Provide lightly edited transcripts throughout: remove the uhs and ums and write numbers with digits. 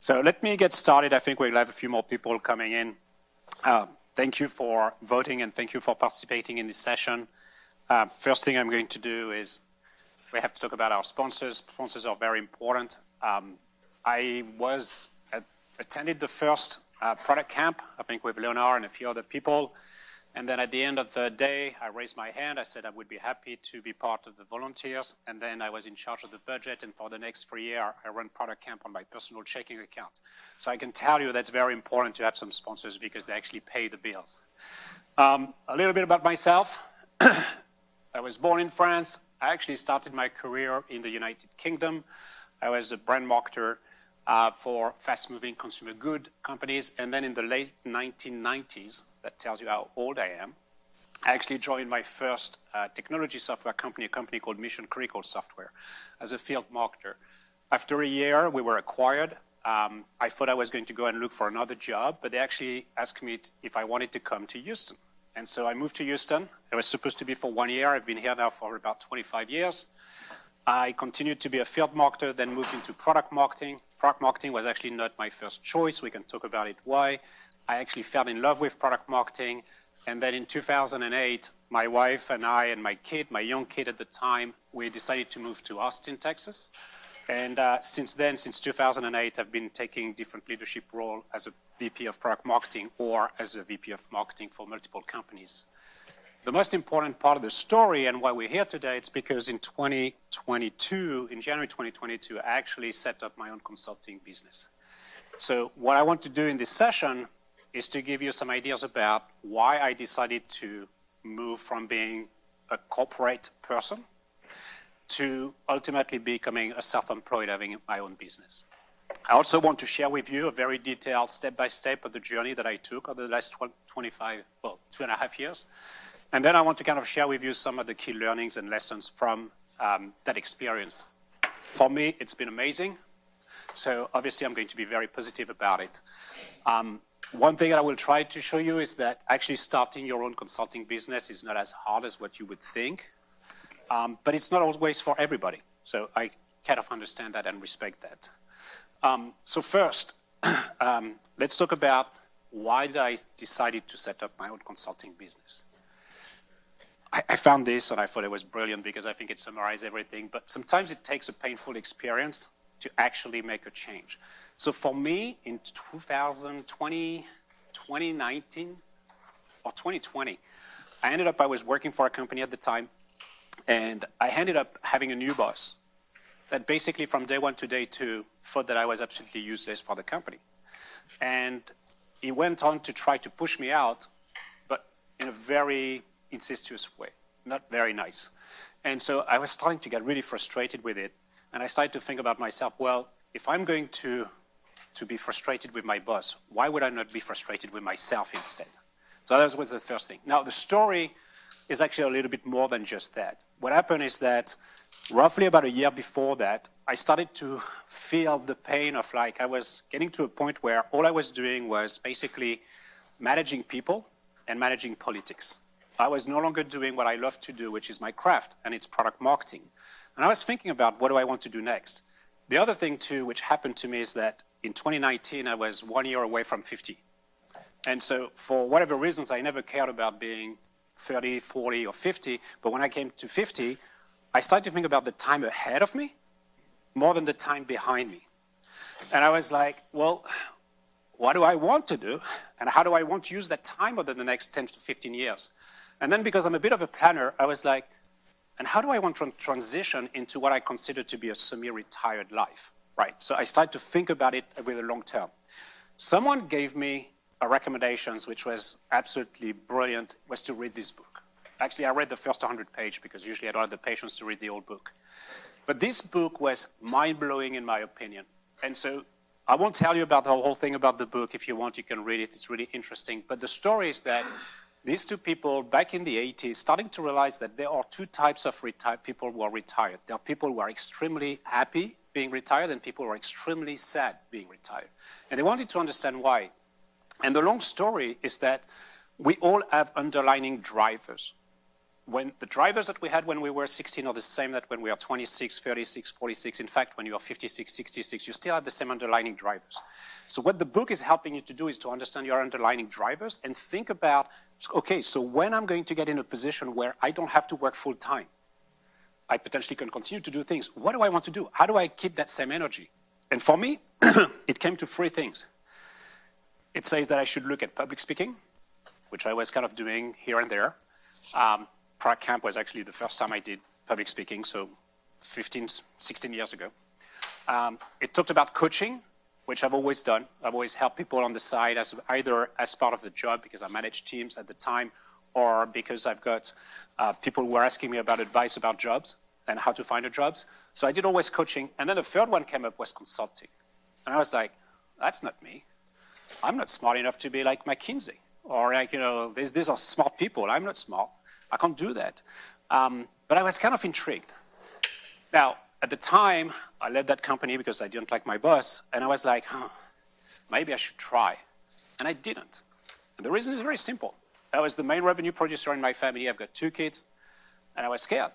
So let me get started. I think we'll have a few more people coming in. Thank you for voting and thank you for participating in this session. First thing I'm going to do is we have to talk about our sponsors. Sponsors are very important. I attended the first product camp, I think with Leonard and a few other people. And then at the end of the day, I raised my hand. I said I would be happy to be part of the volunteers. And then I was in charge of the budget. And for the next 3 years, I run product camp on my personal checking account. So I can tell you that's very important to have some sponsors because they actually pay the bills. A little bit about myself. I was born in France. I actually started my career in the United Kingdom. I was a brand marketer for fast-moving consumer good companies. And then in the late 1990s, that tells you how old I am, I actually joined my first technology software company, a company called Mission Critical Software, as a field marketer. After a year, we were acquired. I thought I was going to go and look for another job, but they actually asked me if I wanted to come to Houston. And so I moved to Houston. It was supposed to be for 1 year. I've been here now for about 25 years. I continued to be a field marketer, then moved into product marketing. Product marketing was actually not my first choice. We can talk about it why. I actually fell in love with product marketing. And then in 2008, my wife and I and my kid, my young kid at the time, we decided to move to Austin, Texas. And since then, since 2008, I've been taking different leadership roles as a VP of product marketing or as a VP of marketing for multiple companies. The most important part of the story and why we're here today, it's because in 2022, in January 2022, I actually set up my own consulting business. So what I want to do in this session is to give you some ideas about why I decided to move from being a corporate person to ultimately becoming a self-employed, having my own business. I also want to share with you a very detailed step-by-step of the journey that I took over the last 2.5 years. And then I want to kind of share with you some of the key learnings and lessons from that experience. For me, it's been amazing. So obviously, I'm going to be very positive about it. One thing that I will try to show you is that actually starting your own consulting business is not as hard as what you would think, but it's not always for everybody. So I kind of understand that and respect that. So first, let's talk about why did I decided to set up my own consulting business. I found this and I thought it was brilliant because I think it summarized everything, but sometimes it takes a painful experience to actually make a change. So for me, in 2019 or 2020, I was working for a company at the time, and I ended up having a new boss that basically from day one to day two thought that I was absolutely useless for the company. And he went on to try to push me out, but in a very incestuous way, not very nice. And so I was starting to get really frustrated with it. And I started to think about myself, well, if I'm going to be frustrated with my boss, why would I not be frustrated with myself instead? So that was the first thing. Now, the story is actually a little bit more than just that. What happened is that roughly about a year before that, I started to feel the pain of like I was getting to a point where all I was doing was basically managing people and managing politics. I was no longer doing what I love to do, which is my craft, and it's product marketing. And I was thinking about what do I want to do next. The other thing too, which happened to me is that in 2019, I was 1 year away from 50. And so for whatever reasons, I never cared about being 30, 40, or 50. But when I came to 50, I started to think about the time ahead of me more than the time behind me. And I was like, well, what do I want to do? And how do I want to use that time over the next 10 to 15 years? And then because I'm a bit of a planner, I was like, and how do I want to transition into what I consider to be a semi-retired life, right? So I started to think about it with a long term. Someone gave me a recommendations, which was absolutely brilliant, was to read this book. Actually, I read the first 100 pages because usually I don't have the patience to read the whole book. But this book was mind-blowing in my opinion. And so I won't tell you about the whole thing about the book. If you want, you can read it. It's really interesting. But the story is that these two people back in the 80s starting to realize that there are two types of people who are retired. There are people who are extremely happy being retired and people who are extremely sad being retired. And they wanted to understand why. And the long story is that we all have underlying drivers. when the drivers that we had when we were 16 are the same that when we are 26, 36, 46. In fact, when you are 56, 66, you still have the same underlying drivers. So what the book is helping you to do is to understand your underlying drivers and think about, okay, so when I'm going to get in a position where I don't have to work full time, I potentially can continue to do things. What do I want to do? How do I keep that same energy? And for me, it came to three things. It says that I should look at public speaking, which I was kind of doing here and there. Prague Camp was actually the first time I did public speaking, so 15, 16 years ago. It talked about coaching, which I've always done. I've always helped people on the side, either as part of the job, because I managed teams at the time, or because I've got people who were asking me about advice about jobs and how to find a jobs. So I did always coaching. And then the third one came up was consulting. And I was like, that's not me. I'm not smart enough to be like McKinsey. Or like, these are smart people. I'm not smart. I can't do that. But I was kind of intrigued. Now, at the time, I led that company because I didn't like my boss. And I was like, maybe I should try. And I didn't. And the reason is very simple. I was the main revenue producer in my family. I've got 2 kids. And I was scared.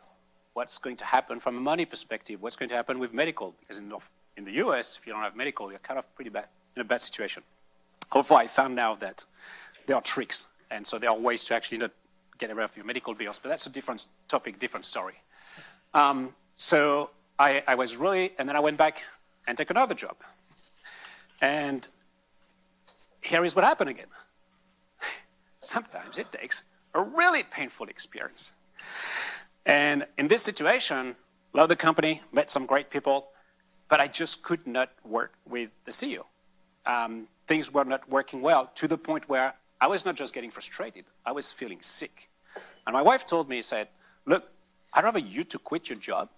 What's going to happen from a money perspective? What's going to happen with medical? Because in the US, if you don't have medical, you're kind of pretty bad, in a bad situation. Although I found now that there are tricks. And so there are ways to actually not get rid of your medical bills. But that's a different topic, different story. So I was really, and then I went back and took another job. And here is what happened again. Sometimes it takes a really painful experience. And in this situation, loved the company, met some great people, but I just could not work with the CEO. Things were not working well to the point where I was not just getting frustrated, I was feeling sick. And my wife told me, said, look, I'd rather you to quit your job,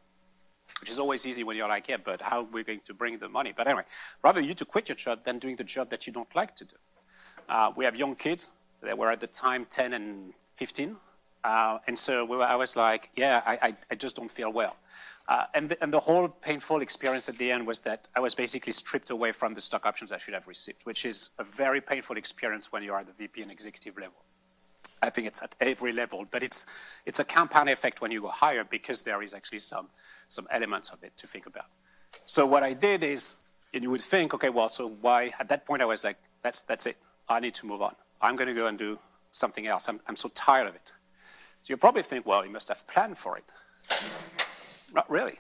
which is always easy when you're like, yeah, but how are we going to bring the money? But anyway, rather you to quit your job than doing the job that you don't like to do. We have young kids. They were at the time 10 and 15. And so I was like, yeah, I just don't feel well. And the whole painful experience at the end was that I was basically stripped away from the stock options I should have received, which is a very painful experience when you are at the VP and executive level. I think it's at every level, but it's a compound effect when you go higher because there is actually some elements of it to think about. So what I did is, and you would think, okay, well, so why? At that point, I was like, that's it. I need to move on. I'm going to go and do something else. I'm so tired of it. So you probably think, well, you must have planned for it. Not really.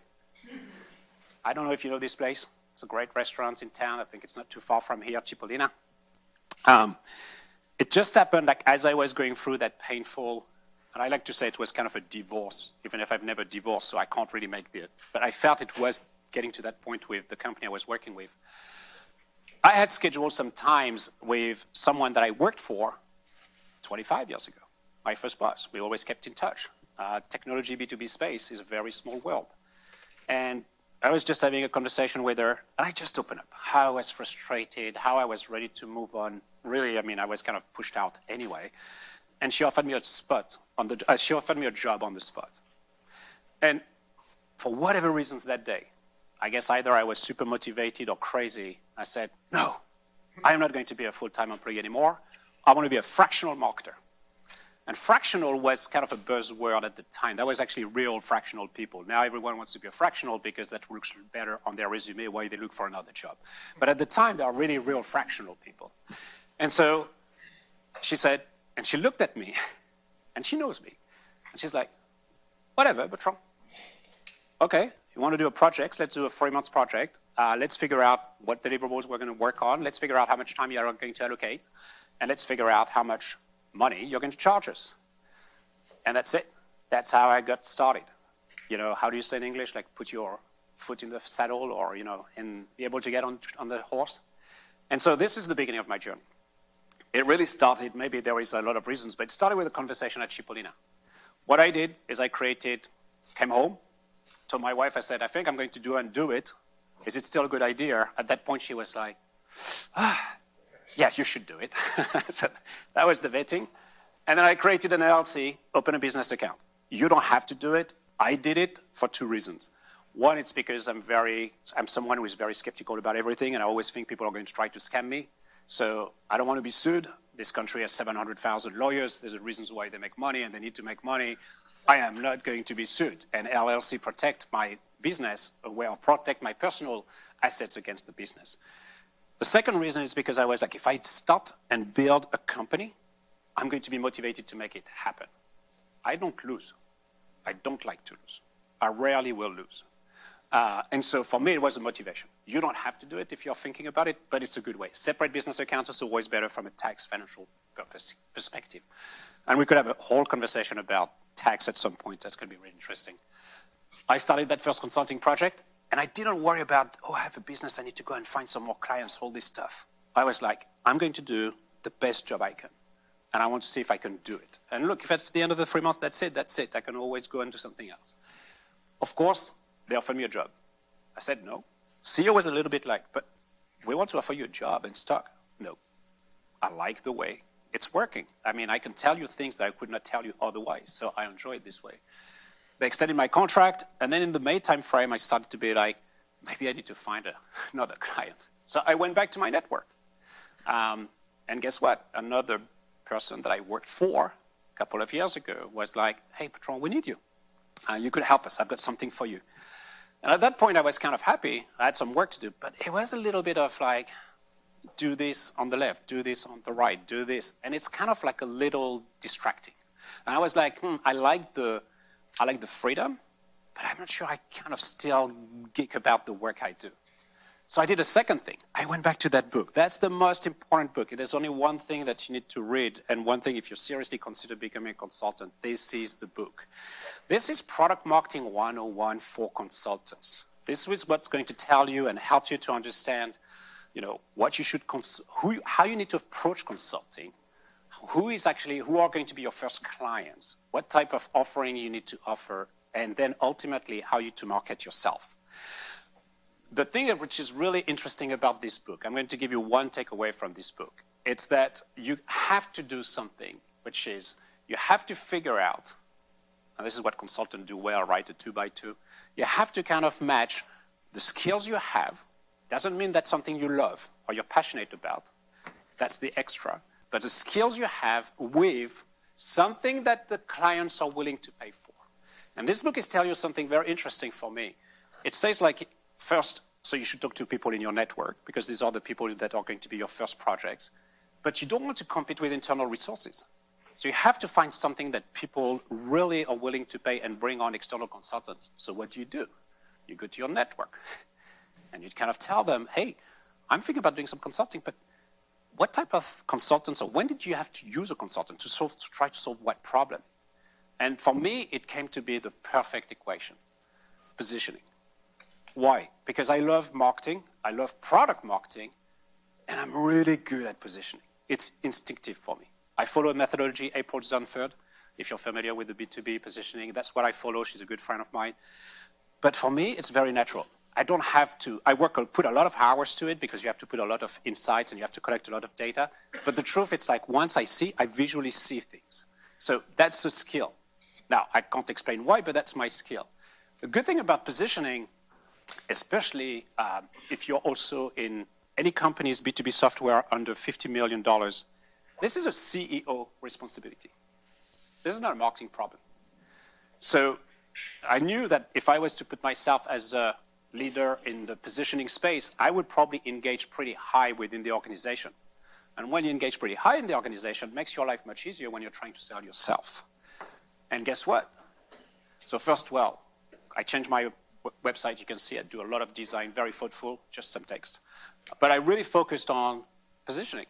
I don't know if you know this place. It's a great restaurant in town. I think it's not too far from here, Cipollina. It just happened like as I was going through that painful, and I like to say it was kind of a divorce, even if I've never divorced, so I can't really make it. But I felt it was getting to that point with the company I was working with. I had scheduled some times with someone that I worked for 25 years ago, my first boss. We always kept in touch. Technology B2B space is a very small world. And I was just having a conversation with her, and I just opened up how I was frustrated, how I was ready to move on. Really, I mean, I was kind of pushed out anyway. And she offered me she offered me a job on the spot. And for whatever reasons that day, I guess either I was super motivated or crazy. I said, no, I am not going to be a full-time employee anymore. I want to be a fractional marketer. And fractional was kind of a buzzword at the time. That was actually real fractional people. Now everyone wants to be a fractional because that looks better on their resume while they look for another job. But at the time, there are really real fractional people. And so she said, and she looked at me, and she knows me. And she's like, whatever, Bertrand. Okay, you want to do a project, let's do a 3-month project. Let's figure out what deliverables we're going to work on. Let's figure out how much time you are going to allocate. And let's figure out how much money you're going to charge us. And that's it. That's how I got started. You know, how do you say in English? Like put your foot in the saddle or, and be able to get on the horse. And so this is the beginning of my journey. It really started, maybe there is a lot of reasons, but it started with a conversation at Cipollina. What I did is I came home, told my wife, I said, I think I'm going to do it. Is it still a good idea? At that point, she was like, yeah, you should do it. So that was the vetting. And then I created an LLC, opened a business account. You don't have to do it. I did it for 2 reasons. One, it's because I'm someone who is very skeptical about everything, and I always think people are going to try to scam me. So I don't want to be sued. This country has 700,000 lawyers. There's reasons why they make money, and they need to make money. I am not going to be sued, and LLC protect my business or protect my personal assets against the business. The second reason is because I was like, if I start and build a company, I'm going to be motivated to make it happen. I don't lose. I don't like to lose. I rarely will lose. And so for me, it was a motivation. You don't have to do it if you're thinking about it, but it's a good way. Separate business accounts is always better from a tax financial perspective. And we could have a whole conversation about tax at some point. That's going to be really interesting. I started that first consulting project, and I didn't worry about, oh, I have a business, I need to go and find some more clients, all this stuff. I was like, I'm going to do the best job I can, and I want to see if I can do it. And look, if at the end of the 3 months, that's it. I can always go and do something else. Of course, they offered me a job. I said no. CEO was a little bit like, but we want to offer you a job and stock. No. I like the way it's working. I mean, I can tell you things that I could not tell you otherwise, so I enjoy it this way. They extended my contract, and then in the May time frame, I started to be like, maybe I need to find another client. So I went back to my network. And guess what? Another person that I worked for a couple of years ago was like, hey, Bertrand, we need you. You could help us. I've got something for you. And at that point, I was kind of happy. I had some work to do, but it was a little bit of like, do this on the left, do this on the right, do this. And it's kind of like a little distracting. And I was like, I like the freedom, but I'm not sure I kind of still geek about the work I do. So I did a second thing. I went back to that book. That's the most important book. There's only one thing that you need to read, and one thing if you seriously consider becoming a consultant, this is the book. This is Product Marketing 101 for consultants. This is what's going to tell you and help you to understand, what you should, how you need to approach consulting, who are going to be your first clients, what type of offering you need to offer, and then ultimately how you to market yourself. The thing which is really interesting about this book, I'm going to give you one takeaway from this book. It's that you have to do something, which is you have to figure out, and this is what consultants do well, right, a 2x2. You have to kind of match the skills you have. Doesn't mean that's something you love or you're passionate about. That's the extra. But the skills you have with something that the clients are willing to pay for. And this book is telling you something very interesting for me. It says like, first, so you should talk to people in your network because these are the people that are going to be your first projects. But you don't want to compete with internal resources. So you have to find something that people really are willing to pay and bring on external consultants. So what do? You go to your network and you kind of tell them, hey, I'm thinking about doing some consulting, but what type of consultants, or when did you have to use a consultant to try to solve what problem? And for me, it came to be the perfect equation, positioning. Why? Because I love marketing, I love product marketing, and I'm really good at positioning. It's instinctive for me. I follow a methodology, April Zunford. If you're familiar with the B2B positioning, that's what I follow. She's a good friend of mine. But for me, it's very natural. I don't have to, put a lot of hours to it because you have to put a lot of insights and you have to collect a lot of data. But the truth, it's like once I visually see things. So that's a skill. Now, I can't explain why, but that's my skill. The good thing about positioning, especially if you're also in any company's B2B software under $50 million, this is a CEO responsibility. This is not a marketing problem. So I knew that if I was to put myself as a leader in the positioning space, I would probably engage pretty high within the organization. And when you engage pretty high in the organization, it makes your life much easier when you're trying to sell yourself. And guess what? So first, I changed my website. You can see I do a lot of design, very thoughtful, just some text. But I really focused on positioning.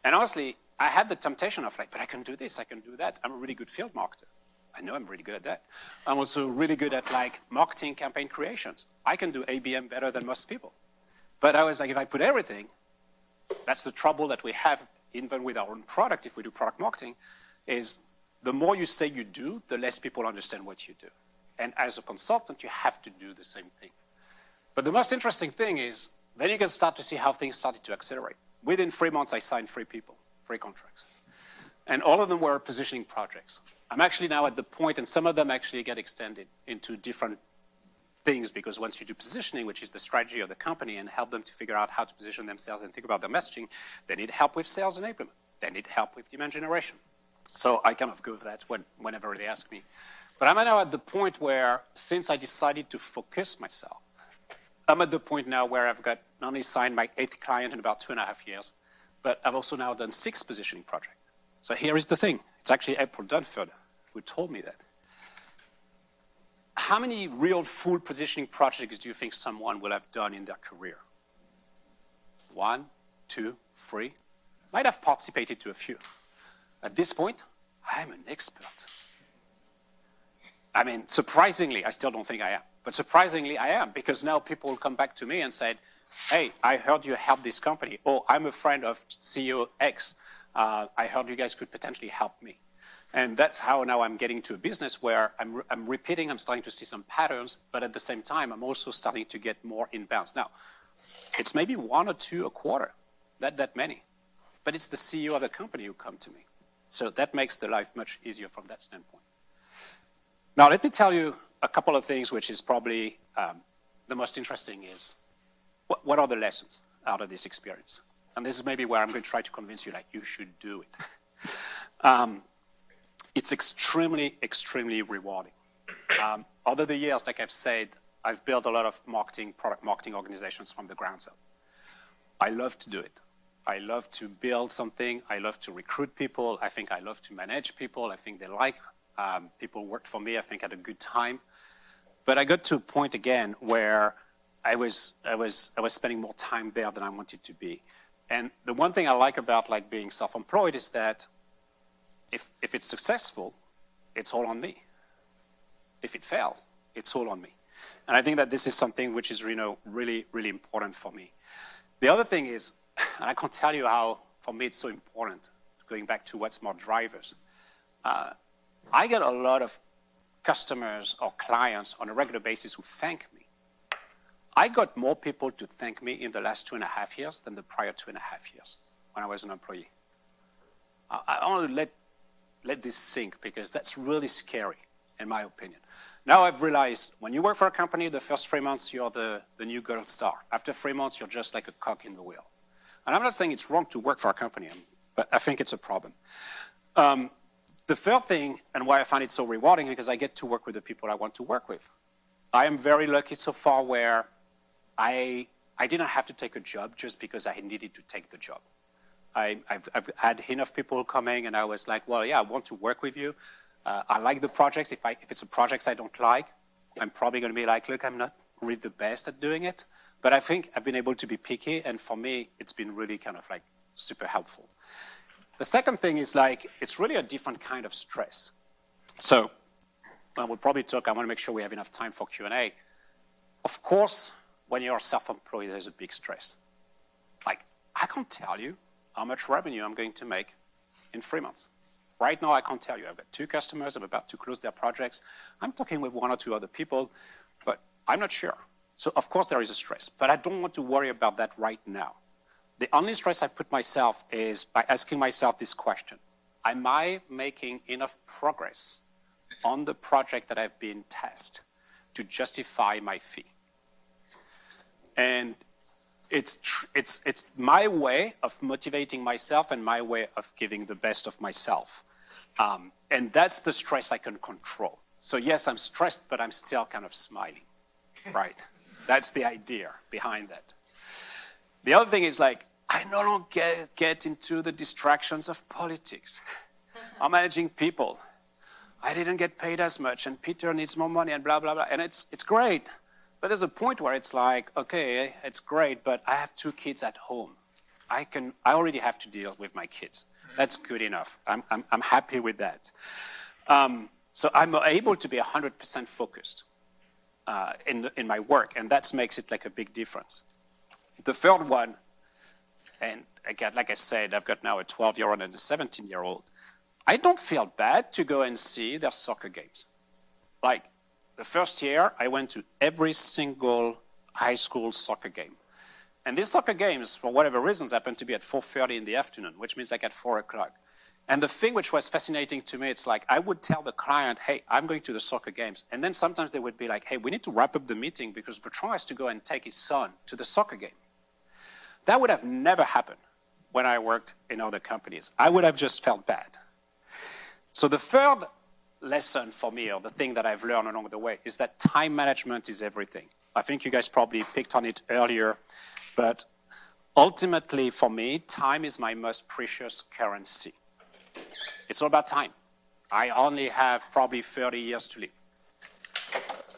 And honestly, I had the temptation of like, but I can do this, I can do that. I'm a really good field marketer. I know I'm really good at that. I'm also really good at like marketing campaign creations. I can do ABM better than most people. But I was like, if I put everything, that's the trouble that we have even with our own product, if we do product marketing, is the more you say you do, the less people understand what you do. And as a consultant, you have to do the same thing. But the most interesting thing is, then you can start to see how things started to accelerate. Within 3 months, I signed 3 people, 3 contracts. And all of them were positioning projects. I'm actually now at the point, and some of them actually get extended into different things, because once you do positioning, which is the strategy of the company, and help them to figure out how to position themselves and think about their messaging, they need help with sales enablement. They need help with demand generation. So I kind of go with that whenever they ask me. But I'm now at the point where, since I decided to focus myself, I'm at the point now where I've got not only signed my 8th client in about 2.5 years, but I've also now done 6 positioning projects. So here is the thing. It's actually April Dunford who told me that. How many real full positioning projects do you think someone will have done in their career? 1, 2, 3? Might have participated to a few. At this point, I'm an expert. I mean, surprisingly, I still don't think I am, but surprisingly I am, because now people will come back to me and say, hey, I heard you help this company. Oh, I'm a friend of CEO X. I heard you guys could potentially help me. And that's how now I'm getting to a business where I'm repeating, I'm starting to see some patterns, but at the same time, I'm also starting to get more inbounds. Now, it's maybe 1 or 2 a quarter, not that many, but it's the CEO of the company who come to me. So that makes the life much easier from that standpoint. Now, let me tell you a couple of things which is probably the most interesting is, what are the lessons out of this experience? And this is maybe where I'm going to try to convince you, like, you should do it. It's extremely, extremely rewarding. Over the years, like I've said, I've built a lot of product marketing organizations from the ground up. I love to do it. I love to build something. I love to recruit people. I think I love to manage people. I think they like people who worked for me. I think I had a good time. But I got to a point again where I was spending more time there than I wanted to be. And the one thing I like about like being self-employed is that if it's successful, it's all on me. If it fails, it's all on me. And I think that this is something which is really, really important for me. The other thing is, and I can't tell you how, for me, it's so important, going back to what's more drivers. I get a lot of customers or clients on a regular basis who thank me. I got more people to thank me in the last 2.5 years than the prior 2.5 years when I was an employee. I want to let this sink, because that's really scary, in my opinion. Now I've realized when you work for a company, the first 3 months, you're the new gold star. After 3 months, you're just like a cog in the wheel. And I'm not saying it's wrong to work for a company, but I think it's a problem. The third thing, and why I find it so rewarding, is because I get to work with the people I want to work with. I am very lucky so far where I didn't have to take a job just because I needed to take the job. I've had enough people coming, and I was like, well, yeah, I want to work with you. I like the projects. If it's a project I don't like, I'm probably going to be like, look, I'm not really the best at doing it. But I think I've been able to be picky, and for me, it's been really kind of like super helpful. The second thing is like, it's really a different kind of stress. So we'll probably talk, I want to make sure we have enough time for Q&A. Of course, when you're self-employed, there's a big stress. Like, I can't tell you how much revenue I'm going to make in 3 months. Right now, I can't tell you. I've got 2 customers. I'm about to close their projects. I'm talking with 1 or 2 other people, but I'm not sure. So, of course, there is a stress, but I don't want to worry about that right now. The only stress I put myself is by asking myself this question: am I making enough progress on the project that I've been tasked to justify my fee? And it's my way of motivating myself and my way of giving the best of myself. And that's the stress I can control. So yes, I'm stressed, but I'm still kind of smiling, right? That's the idea behind that. The other thing is like, I no longer get into the distractions of politics. I'm managing people. I didn't get paid as much, and Peter needs more money, and blah, blah, blah. And it's great. But there's a point where it's like, okay, it's great, but I have 2 kids at home. I already have to deal with my kids. That's good enough. I'm happy with that. So I'm able to be 100% focused in my work, and that makes it like a big difference. The third one, and again, like I said, I've got now a 12-year-old and a 17-year-old. I don't feel bad to go and see their soccer games. Like, the first year, I went to every single high school soccer game. And these soccer games, for whatever reasons, happened to be at 4:30 in the afternoon, which means like at 4 o'clock. And the thing which was fascinating to me, it's like I would tell the client, hey, I'm going to the soccer games. And then sometimes they would be like, hey, we need to wrap up the meeting because Bertrand has to go and take his son to the soccer game. That would have never happened when I worked in other companies. I would have just felt bad. So the third lesson for me, or the thing that I've learned along the way, is that time management is everything. I think you guys probably picked on it earlier, but ultimately for me, time is my most precious currency. It's all about time. I only have probably 30 years to live.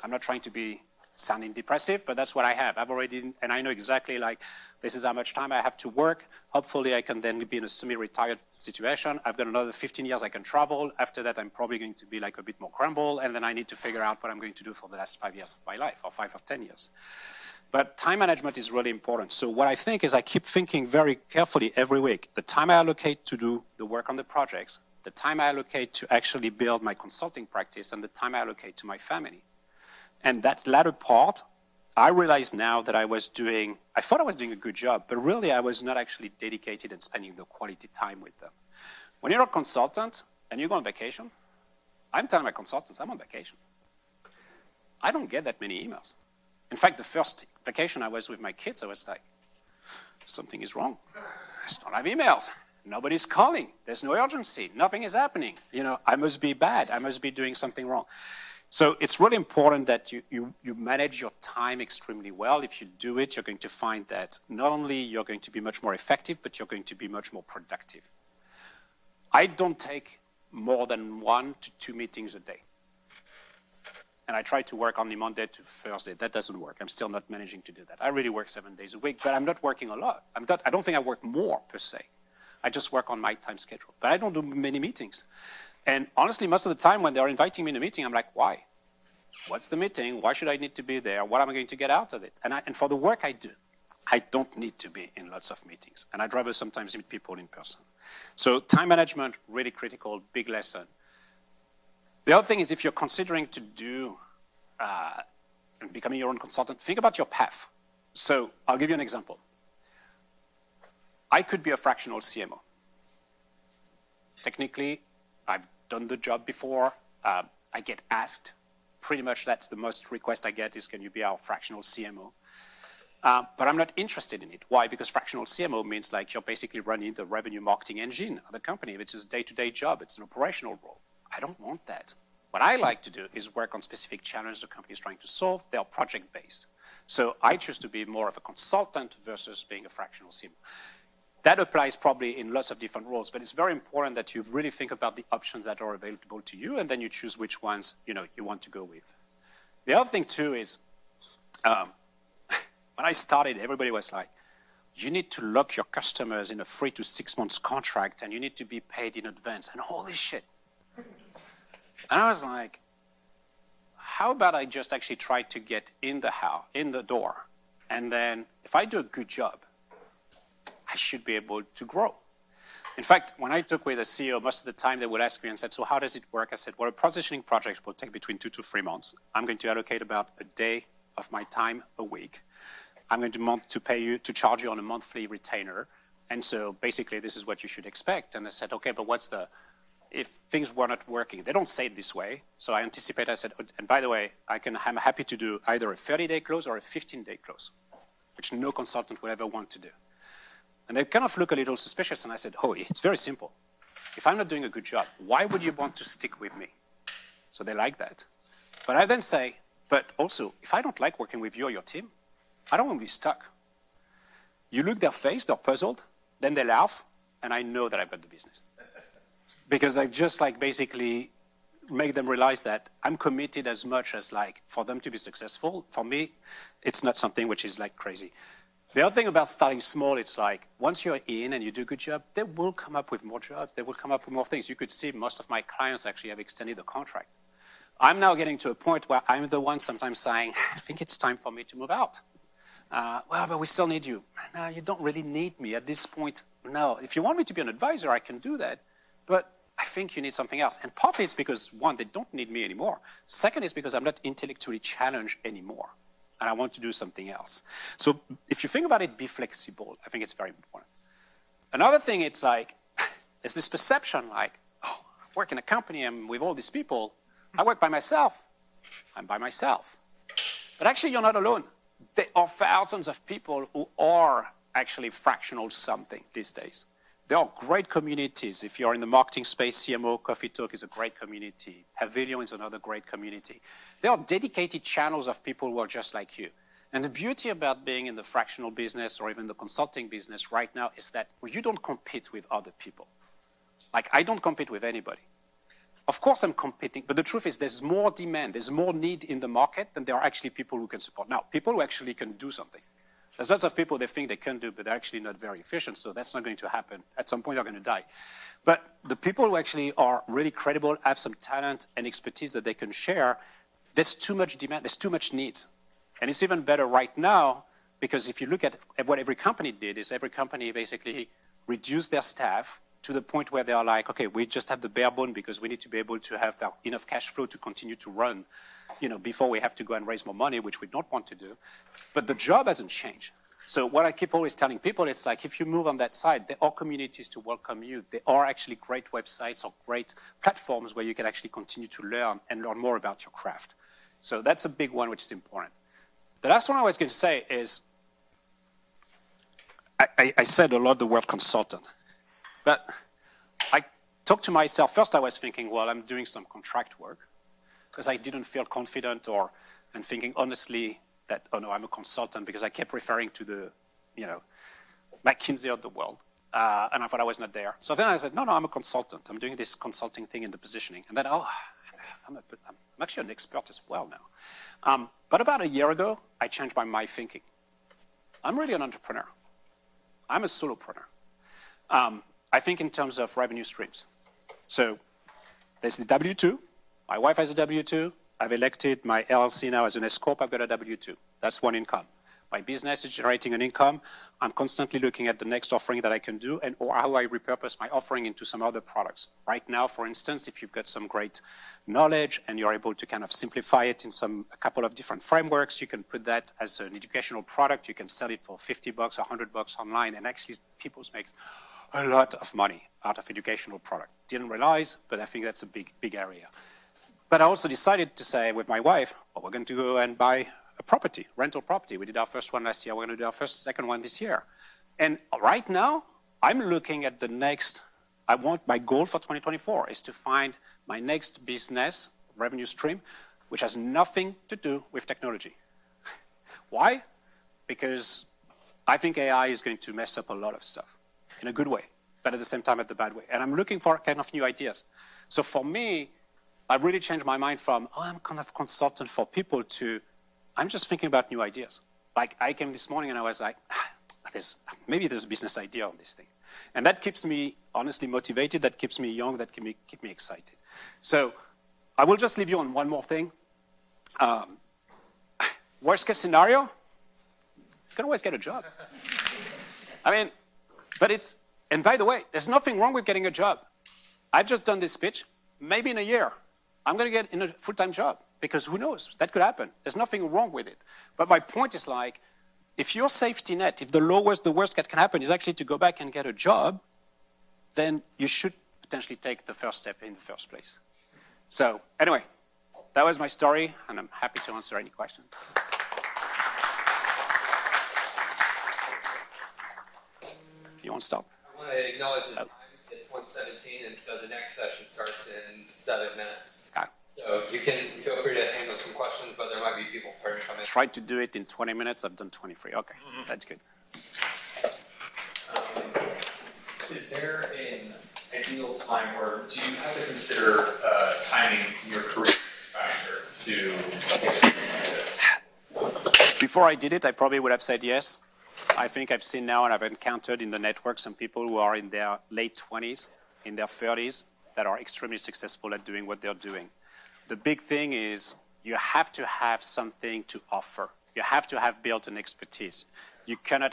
I'm not trying to be sounding depressive, but that's what I have. I've already, and I know exactly like, this is how much time I have to work. Hopefully I can then be in a semi-retired situation. I've got another 15 years I can travel. After that, I'm probably going to be like a bit more crumble, and then I need to figure out what I'm going to do for the last 5 years of my life, or 5 or 10 years. But time management is really important. So what I think is I keep thinking very carefully every week, the time I allocate to do the work on the projects, the time I allocate to actually build my consulting practice, and the time I allocate to my family. And that latter part, I realize now that I thought I was doing a good job, but really I was not actually dedicated and spending the quality time with them. When you're a consultant and you go on vacation, I'm telling my consultants, I'm on vacation. I don't get that many emails. In fact, the first vacation I was with my kids, I was like, something is wrong. I just don't have emails. Nobody's calling. There's no urgency. Nothing is happening. You know, I must be bad. I must be doing something wrong. So it's really important that you manage your time extremely well. If you do it, you're going to find that not only you're going to be much more effective, but you're going to be much more productive. I don't take more than 1 to 2 meetings a day. And I try to work only Monday to Thursday. That doesn't work. I'm still not managing to do that. I really work 7 days a week, but I'm not working a lot. I don't think I work more per se. I just work on my time schedule. But I don't do many meetings. And honestly, most of the time when they're inviting me in a meeting, I'm like, why? What's the meeting? Why should I need to be there? What am I going to get out of it? And for the work I do, I don't need to be in lots of meetings. And I'd rather sometimes meet people in person. So time management, really critical, big lesson. The other thing is if you're considering to do and becoming your own consultant, think about your path. So I'll give you an example. I could be a fractional CMO. Technically, I've done the job before. I get asked. Pretty much that's the most request I get is, can you be our fractional CMO? But I'm not interested in it. Why? Because fractional CMO means like you're basically running the revenue marketing engine of the company. It's a day-to-day job. It's an operational role. I don't want that. What I like to do is work on specific challenges the company is trying to solve. They are project-based. So I choose to be more of a consultant versus being a fractional CMO. That applies probably in lots of different roles, but it's very important that you really think about the options that are available to you, and then you choose which ones you want to go with. The other thing too is, when I started, everybody was like, you need to lock your customers in a 3 to 6 months contract, and you need to be paid in advance, and holy shit. And I was like, how about I just actually try to get in the door, and then if I do a good job, I should be able to grow. In fact, when I talk with a CEO, most of the time they would ask me and said, so how does it work? I said, well, a positioning project will take between 2 to 3 months. I'm going to allocate about a day of my time a week. I'm going to charge you on a monthly retainer. And so basically this is what you should expect. And I said, okay, but if things were not working? They don't say it this way. So I anticipate, I said, and by the way, I'm happy to do either a 30-day close or a 15-day close, which no consultant would ever want to do. And they kind of look a little suspicious, and I said, oh, it's very simple. If I'm not doing a good job, why would you want to stick with me? So they like that. But I then say, but also, if I don't like working with you or your team, I don't want to be stuck. You look their face, they're puzzled, then they laugh, and I know that I've got the business. Because I've just basically make them realize that I'm committed as much as for them to be successful. For me, it's not something which is crazy. The other thing about starting small, it's once you're in and you do a good job, they will come up with more jobs. They will come up with more things. You could see most of my clients actually have extended the contract. I'm now getting to a point where I'm the one sometimes saying, I think it's time for me to move out. Well, but we still need you. No, you don't really need me at this point. No, if you want me to be an advisor, I can do that. But I think you need something else. And partly it's because, one, they don't need me anymore. Second is because I'm not intellectually challenged anymore. And I want to do something else. So if you think about it, be flexible. I think it's very important. Another thing, it's there's this perception oh, I work in a company, I'm with all these people. I work by myself. I'm by myself. But actually, you're not alone. There are thousands of people who are actually fractional something these days. There are great communities. If you're in the marketing space, CMO, Coffee Talk is a great community. Pavilion is another great community. There are dedicated channels of people who are just like you. And the beauty about being in the fractional business or even the consulting business right now is that you don't compete with other people. Like, I don't compete with anybody. Of course I'm competing, but the truth is there's more demand, there's more need in the market than there are actually people who can support. Now, people who actually can do something. There's lots of people they think they can do, but they're actually not very efficient, so that's not going to happen. At some point, they're going to die. But the people who actually are really credible, have some talent and expertise that they can share, there's too much demand, there's too much needs. And it's even better right now, because if you look at what every company did, is every company basically reduced their staff to the point where they are like, okay, we just have the bare bone because we need to be able to have enough cash flow to continue to run, before we have to go and raise more money, which we don't want to do. But the job hasn't changed. So what I keep always telling people, it's like, if you move on that side, there are communities to welcome you. There are actually great websites or great platforms where you can actually continue to learn and learn more about your craft. So that's a big one, which is important. The last one I was going to say is, I said a lot the word consultant, but I talked to myself. First I was thinking, well, I'm doing some contract work because I didn't feel confident and thinking honestly that, oh no, I'm a consultant, because I kept referring to the, McKinsey of the world. And I thought I was not there. So then I said, no, I'm a consultant. I'm doing this consulting thing in the positioning. And then, I'm actually an expert as well now. But about a year ago, I changed my thinking. I'm really an entrepreneur. I'm a solopreneur. I think in terms of revenue streams. So there's the W-2. My wife has a W-2. I've elected my LLC now as an S-Corp. I've got a W-2. That's one income. My business is generating an income. I'm constantly looking at the next offering that I can do or how I repurpose my offering into some other products. Right now, for instance, if you've got some great knowledge and you're able to kind of simplify it in a couple of different frameworks, you can put that as an educational product. You can sell it for $50 or $100 online, and actually people make a lot of money out of educational product. Didn't realize, but I think that's a big area. But I also decided to say with my wife, well, we're going to go and buy a property, rental property. We did our first one last year. We're going to do our second one this year. And right now, I'm looking at my goal for 2024 is to find my next business revenue stream, which has nothing to do with technology. Why? Because I think AI is going to mess up a lot of stuff in a good way, but at the same time at the bad way. And I'm looking for kind of new ideas. So for me, I've really changed my mind from, I'm kind of consultant for people to, I'm just thinking about new ideas. Like I came this morning and I was like, maybe there's a business idea on this thing. And that keeps me honestly motivated, that keeps me young, that keep me excited. So I will just leave you on one more thing. Worst case scenario, you can always get a job. And by the way, there's nothing wrong with getting a job. I've just done this speech. Maybe in a year, I'm going to get in a full-time job, because who knows? That could happen. There's nothing wrong with it. But my point is like, if your safety net, if the worst that can happen is actually to go back and get a job, then you should potentially take the first step in the first place. So anyway, that was my story, and I'm happy to answer any questions. You want to stop? I want to acknowledge the time. It's 1:17, and so the next session starts in 7 minutes. Okay. So you can feel free to handle some questions, but there might be people trying to come in. Tried to do it in 20 minutes. I've done 23. Okay, That's good. Is there an ideal time, or do you have to consider timing your career factor to get this? Before I did it, I probably would have said yes. I think I've seen now and I've encountered in the network some people who are in their late 20s, in their 30s, that are extremely successful at doing what they're doing. The big thing is you have to have something to offer. You have to have built an expertise. Someone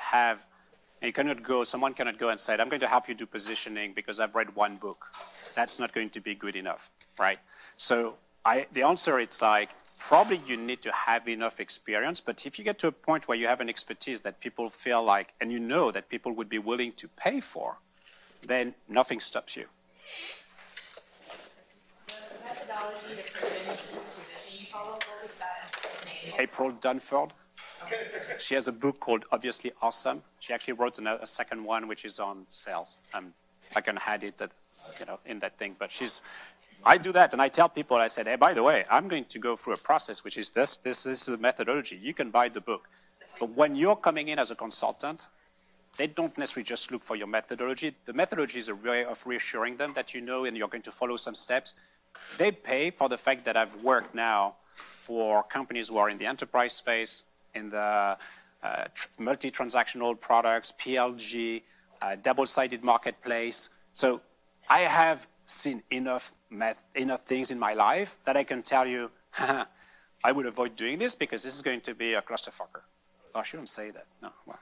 cannot go and say, I'm going to help you do positioning because I've read one book. That's not going to be good enough, right? So the answer is like, probably you need to have enough experience, but if you get to a point where you have an expertise that people feel like, and you know that people would be willing to pay for, then nothing stops you. The methodology, the position you follow, what was that name? April Dunford. She has a book called Obviously Awesome. She actually wrote a second one, which is on sales. I can add it, in that thing. But I do that, and I tell people, I said, hey, by the way, I'm going to go through a process, which is this. This is the methodology. You can buy the book. But when you're coming in as a consultant, they don't necessarily just look for your methodology. The methodology is a way of reassuring them that you know and you're going to follow some steps. They pay for the fact that I've worked now for companies who are in the enterprise space, in the multi-transactional products, PLG, double-sided marketplace. So I have seen enough things in my life that I can tell you, I would avoid doing this because this is going to be a clusterfucker. Oh, I shouldn't say that. No, well,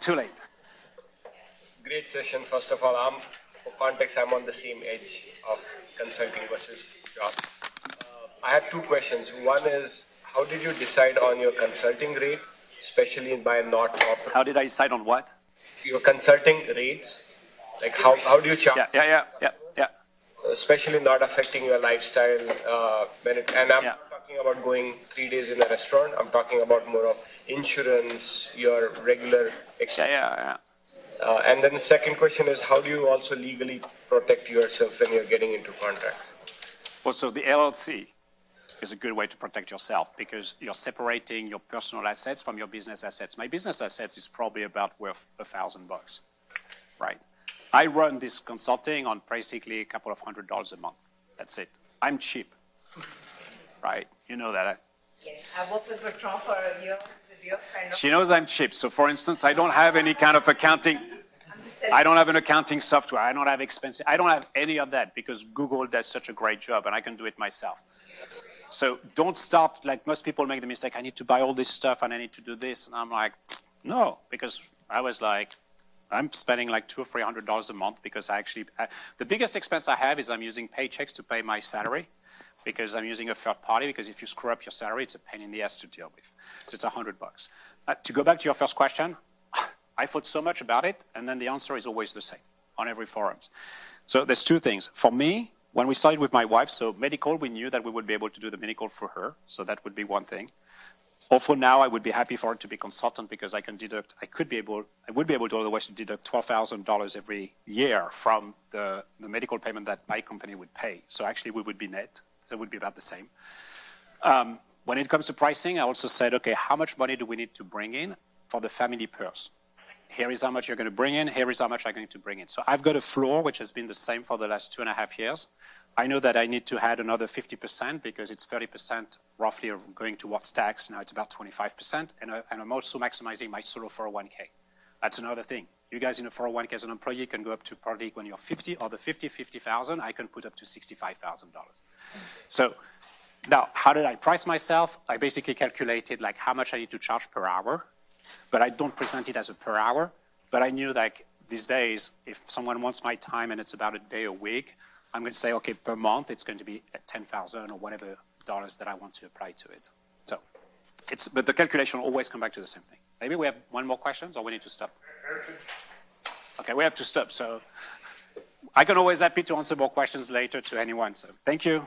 too late. Great session. First of all, for context, I'm on the same edge of consulting versus job. I had two questions. One is, how did you decide on your consulting rate, especially by not corporate? How did I decide on what? Your consulting rates, like how do you charge? Yeah. Especially not affecting your lifestyle. And I'm not talking about going 3 days in a restaurant. I'm talking about more of insurance, your regular expenses. Yeah. And then the second question is, how do you also legally protect yourself when you're getting into contracts? Well, so the LLC is a good way to protect yourself because you're separating your personal assets from your business assets. My business assets is probably about worth $1,000, right? I run this consulting on basically a couple of $100 a month. That's it. I'm cheap, right? You know that. Yes, I worked with Bertrand for a year. She knows I'm cheap. So, for instance, I don't have any kind of accounting. I don't have an accounting software. I don't have expenses. I don't have any of that because Google does such a great job and I can do it myself. So don't start, like most people make the mistake, I need to buy all this stuff and I need to do this. And I'm like, no, because I was like, I'm spending like $200 or $300 a month because the biggest expense I have is I'm using paychecks to pay my salary because I'm using a third party because if you screw up your salary, it's a pain in the ass to deal with. So it's $100. To go back to your first question, I thought so much about it, and then the answer is always the same on every forum. So there's two things. For me, when we started with my wife, so medical, we knew that we would be able to do the medical for her, so that would be one thing. Also now, I would be happy for her to be consultant because I would be able to otherwise deduct $12,000 every year from the medical payment that my company would pay. So actually, we would be net, so it would be about the same. When it comes to pricing, I also said, okay, how much money do we need to bring in for the family purse? Here is how much you're going to bring in. Here is how much I'm going to bring in. So I've got a floor, which has been the same for the last 2.5 years. I know that I need to add another 50% because it's 30% roughly going towards tax. Now it's about 25%. And I'm also maximizing my solo 401k. That's another thing. You guys in a 401k as an employee can go up to probably when you're 50 or the 50,000, I can put up to $65,000. So now, how did I price myself? I basically calculated like how much I need to charge per hour. But I don't present it as a per hour. But I knew like these days, if someone wants my time and it's about a day a week, I'm going to say, okay, per month, it's going to be at 10,000 or whatever dollars that I want to apply to it. So but the calculation will always come back to the same thing. Maybe we have one more question or we need to stop. Okay, we have to stop. So I can always happy to answer more questions later to anyone. So thank you.